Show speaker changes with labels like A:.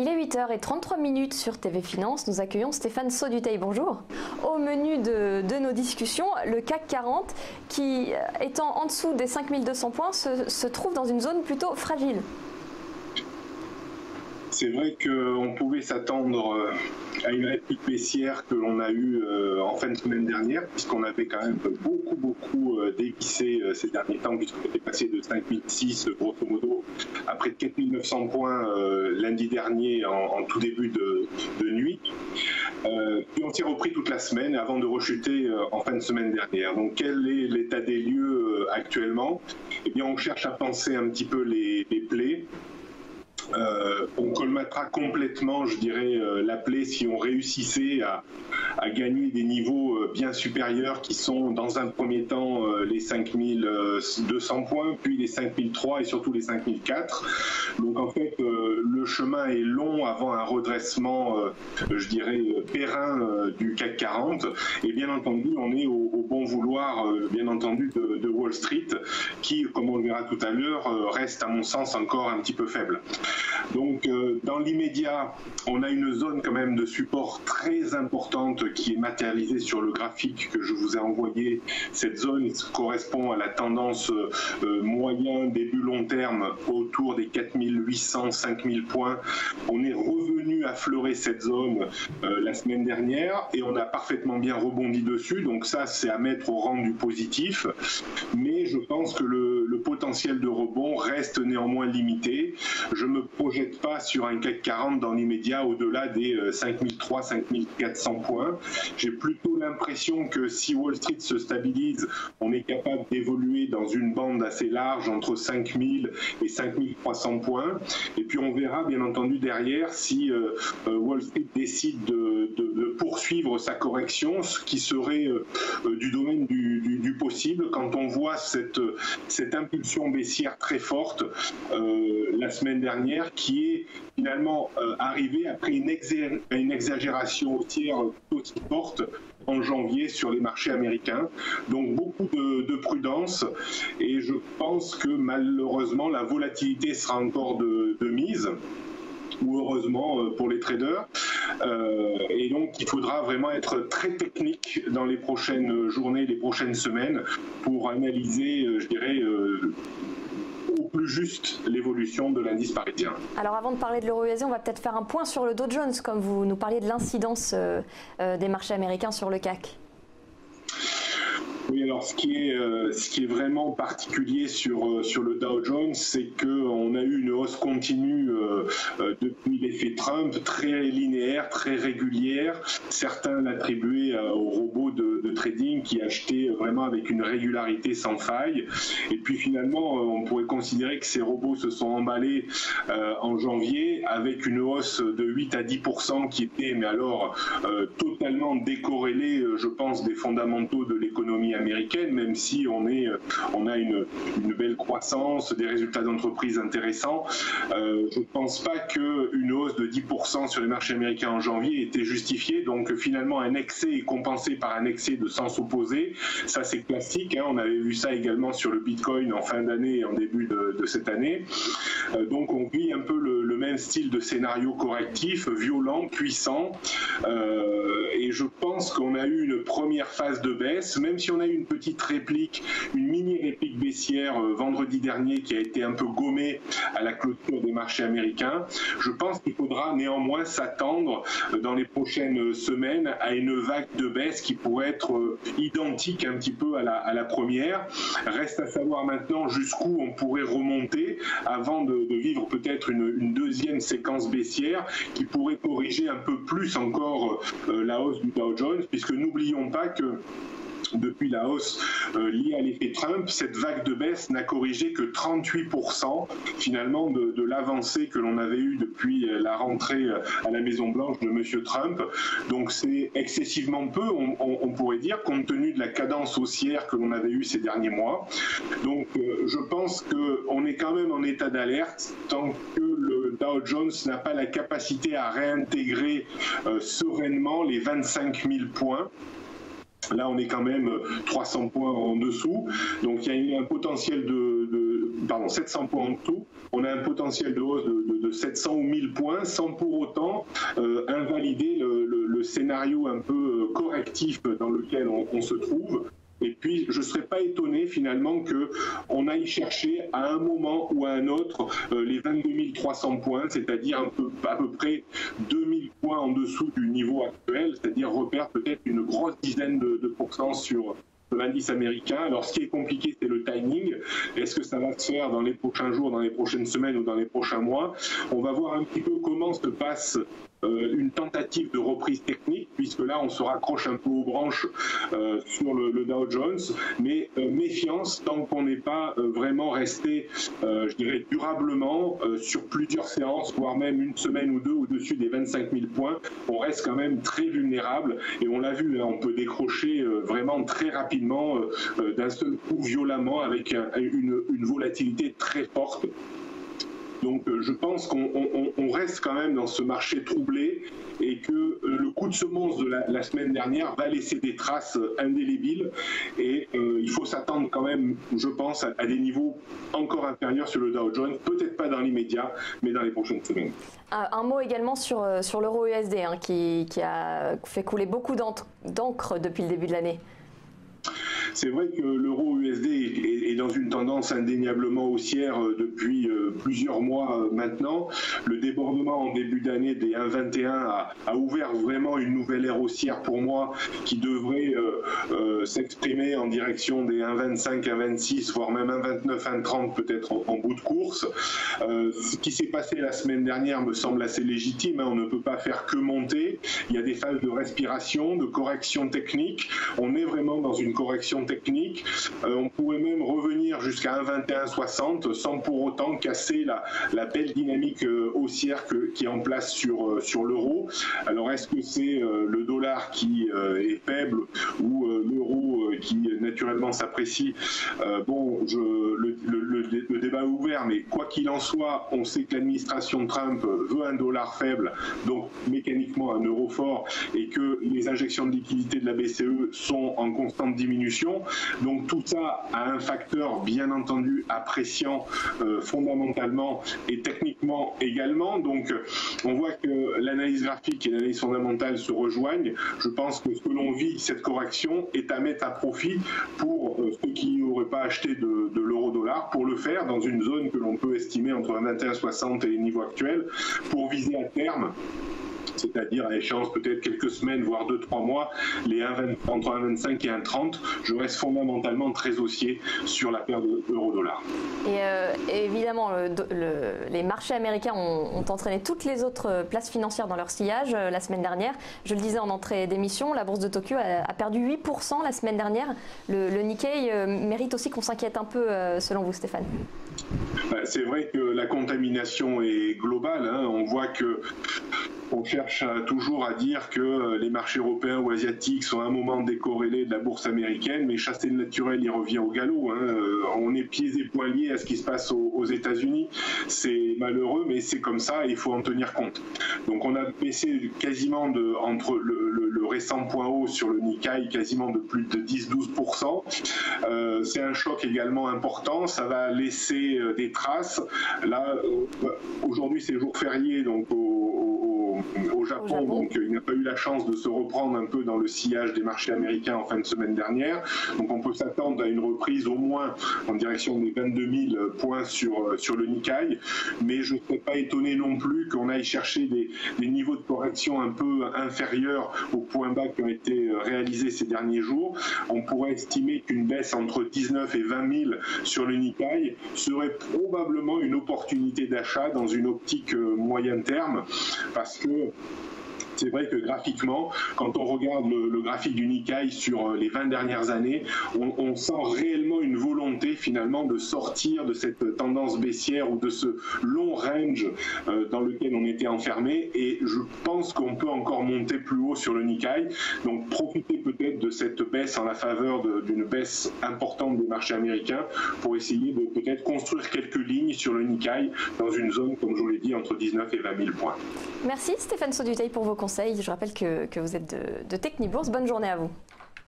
A: Il est 8h33 sur TV Finance. Nous accueillons Stéphane Sauduteil. Bonjour. Au menu de nos discussions, le CAC 40, qui étant en dessous des 5200 points, se trouve dans une zone plutôt fragile.
B: C'est vrai qu'on pouvait s'attendre à une réplique baissière que l'on a eue en fin de semaine dernière, puisqu'on avait quand même beaucoup dévissé ces derniers temps, puisqu'on était passé de 5006 grosso modo à près de 4900 points lundi dernier en tout début de nuit. Puis on s'est repris toute la semaine avant de rechuter en fin de semaine dernière. Donc quel est l'état des lieux actuellement? Eh bien on cherche à penser un petit peu les plaies. On colmatera complètement, je dirais, la plaie si on réussissait à gagner des niveaux bien supérieurs qui sont dans un premier temps les 5200 points, puis les 5003 et surtout les 5004. Donc en fait, le chemin est long avant un redressement, je dirais, périn du CAC 40. Et bien entendu, on est au bon vouloir, bien entendu, de Wall Street, qui, comme on le verra tout à l'heure, reste à mon sens encore un petit peu faible. Donc dans l'immédiat, on a une zone quand même de support très importante qui est matérialisée sur le graphique que je vous ai envoyé. Cette zone correspond à la tendance moyen, début long terme autour des 4800, 5000 points. On est revenu affleurer cette zone la semaine dernière et on a parfaitement bien rebondi dessus. Donc ça, c'est à mettre au rang du positif. Mais je pense que le potentiel de rebond reste néanmoins limité. Je me projette pas sur un CAC 40 dans l'immédiat au-delà des 5300, 5400 points. J'ai plutôt l'impression que si Wall Street se stabilise, on est capable d'évoluer dans une bande assez large entre 5000 et 5300 points. Et puis on verra bien entendu derrière si Wall Street décide de poursuivre sa correction, ce qui serait du domaine du possible quand on voit cette impulsion baissière très forte la semaine dernière qui est finalement arrivée après une exagération haussière aussi forte en janvier sur les marchés américains. Donc beaucoup de prudence et je pense que malheureusement la volatilité sera encore de mise, ou heureusement pour les traders. Et donc il faudra vraiment être très technique dans les prochaines journées, les prochaines semaines pour analyser, je dirais, au plus juste l'évolution de l'indice parisien.
A: Alors avant de parler de l'euro USD, on va peut-être faire un point sur le Dow Jones, comme vous nous parliez de l'incidence des marchés américains sur le CAC.
B: Oui, alors ce qui est vraiment particulier sur le Dow Jones, c'est qu'on a eu une hausse continue depuis l'effet Trump, très linéaire, très régulière. Certains l'attribuaient aux robots de trading qui achetaient vraiment avec une régularité sans faille. Et puis finalement, on pourrait considérer que ces robots se sont emballés en janvier avec une hausse de 8 à 10% qui était, mais alors, totalement décorrélée, je pense, des fondamentaux de l'économie américaine, même si on a une belle croissance, des résultats d'entreprise intéressants. Je ne pense pas qu'une hausse de 10% sur les marchés américains en janvier était justifiée. Donc finalement, un excès est compensé par un excès de sens opposé. Ça, c'est classique. Hein. On avait vu ça également sur le Bitcoin en fin d'année et en début de cette année. Donc on vit un peu le même style de scénario correctif, violent, puissant. Et je pense qu'on a eu une première phase de baisse, même si on a eu une petite réplique, une mini réplique baissière vendredi dernier qui a été un peu gommée à la clôture des marchés américains. Je pense qu'il faudra néanmoins s'attendre dans les prochaines semaines à une vague de baisse qui pourrait être identique un petit peu à la première. Reste à savoir maintenant jusqu'où on pourrait remonter avant de vivre peut-être une deuxième séquence baissière qui pourrait corriger un peu plus encore la hausse du Dow Jones, puisque n'oublions pas que depuis la hausse liée à l'effet Trump, cette vague de baisse n'a corrigé que 38% finalement de l'avancée que l'on avait eue depuis la rentrée à la Maison-Blanche de M. Trump. Donc c'est excessivement peu, on pourrait dire, compte tenu de la cadence haussière que l'on avait eue ces derniers mois. Donc je pense qu'on est quand même en état d'alerte tant que le Dow Jones n'a pas la capacité à réintégrer sereinement les 25 000 points. Là, on est quand même 300 points en dessous. Donc, il y a un potentiel 700 points en dessous. On a un potentiel de hausse de 700 ou 1000 points sans pour autant invalider le scénario un peu correctif dans lequel on se trouve. Et puis, je ne serais pas étonné finalement qu'on aille chercher à un moment ou à un autre les 22 300 points, c'est-à-dire à peu près 2000 points en dessous du niveau actuel, c'est-à-dire repère peut-être une grosse dizaine de pourcents sur l'indice américain. Alors, ce qui est compliqué, c'est le timing. Est-ce que ça va se faire dans les prochains jours, dans les prochaines semaines ou dans les prochains mois? On va voir un petit peu comment se passe une tentative de reprise technique, puisque là on se raccroche un peu aux branches sur le Dow Jones, mais méfiance tant qu'on n'est pas vraiment resté, je dirais, durablement sur plusieurs séances, voire même une semaine ou deux au-dessus des 25 000 points, on reste quand même très vulnérable, et on l'a vu, hein, on peut décrocher vraiment très rapidement d'un seul coup violemment avec une volatilité très forte. Donc je pense qu'on reste quand même dans ce marché troublé et que le coup de semonce de la semaine dernière va laisser des traces indélébiles et il faut s'attendre quand même, je pense, à des niveaux encore inférieurs sur le Dow Jones, peut-être pas dans l'immédiat, mais dans les prochaines semaines.
A: Un mot également sur l'euro USD hein, qui a fait couler beaucoup d'encre depuis le début de l'année.
B: C'est vrai que l'euro USD est dans une tendance indéniablement haussière depuis plusieurs mois maintenant. Le débordement en début d'année des 1,21 a ouvert vraiment une nouvelle ère haussière pour moi qui devrait s'exprimer en direction des 1,25, 1,26, voire même 1,29, 1,30 peut-être en bout de course. Ce qui s'est passé la semaine dernière me semble assez légitime. Hein. On ne peut pas faire que monter. Il y a des phases de respiration, de correction technique. On est vraiment dans une correction technique. On pourrait même revenir jusqu'à 1,2160 sans pour autant casser la belle dynamique haussière qui est en place sur l'euro. Alors est-ce que c'est le dollar qui est faible ou l'euro qui naturellement s'apprécie? Le débat est ouvert, mais quoi qu'il en soit, on sait que l'administration Trump veut un dollar faible, donc mécaniquement un euro fort, et que les injections de liquidités de la BCE sont en constante diminution. Donc tout ça a un facteur bien entendu appréciant fondamentalement et techniquement également. Donc on voit que l'analyse graphique et l'analyse fondamentale se rejoignent. Je pense que ce que l'on vit, cette correction, est à mettre à profit pour ceux qui n'auraient pas acheté de l'euro-dollar, pour le faire dans une zone que l'on peut estimer entre 1,2160 et les niveaux actuels, pour viser à terme, c'est-à-dire à échéance peut-être quelques semaines, voire 2-3 mois, entre 1,25 et 1,30, je reste fondamentalement très haussier sur la paire de euro-dollar.
A: Et évidemment, les marchés américains ont entraîné toutes les autres places financières dans leur sillage la semaine dernière. Je le disais en entrée d'émission, la bourse de Tokyo a perdu 8% la semaine dernière. Le Nikkei mérite aussi qu'on s'inquiète un peu, selon vous, Stéphane.
B: C'est vrai que la contamination est globale. Hein. On voit que on cherche toujours à dire que les marchés européens ou asiatiques sont à un moment décorrélés de la bourse américaine, mais chasser le naturel, il revient au galop. Hein. On est pieds et poings liés à ce qui se passe aux États-Unis. C'est malheureux, mais c'est comme ça et il faut en tenir compte. Donc on a baissé quasiment entre le récent point haut sur le Nikkei, quasiment de plus de 10-12%. C'est un choc également important. Ça va laisser des traces. Là, aujourd'hui, c'est jour férié, donc au Japon, donc il n'a pas eu la chance de se reprendre un peu dans le sillage des marchés américains en fin de semaine dernière. Donc on peut s'attendre à une reprise au moins en direction des 22 000 points sur le Nikkei, mais je ne serais pas étonné non plus qu'on aille chercher des niveaux de correction un peu inférieurs aux points bas qui ont été réalisés ces derniers jours. On pourrait estimer qu'une baisse entre 19 et 20 000 sur le Nikkei serait probablement une opportunité d'achat dans une optique moyen terme, parce que c'est vrai que graphiquement, quand on regarde le graphique du Nikkei sur les 20 dernières années, on sent réellement une volonté finalement de sortir de cette tendance baissière ou de ce long range dans lequel on était enfermé, et je pense qu'on peut encore monter plus haut sur le Nikkei. Donc profitez peut-être de cette baisse en la faveur d'une baisse importante des marchés américains pour essayer de peut-être construire quelques lignes sur le Nikkei dans une zone, comme je vous l'ai dit, entre 19 et 20 000 points.
A: Merci Stéphane Sauduteil pour vos conseils. Je rappelle que vous êtes de Technibourse. Bonne journée à vous.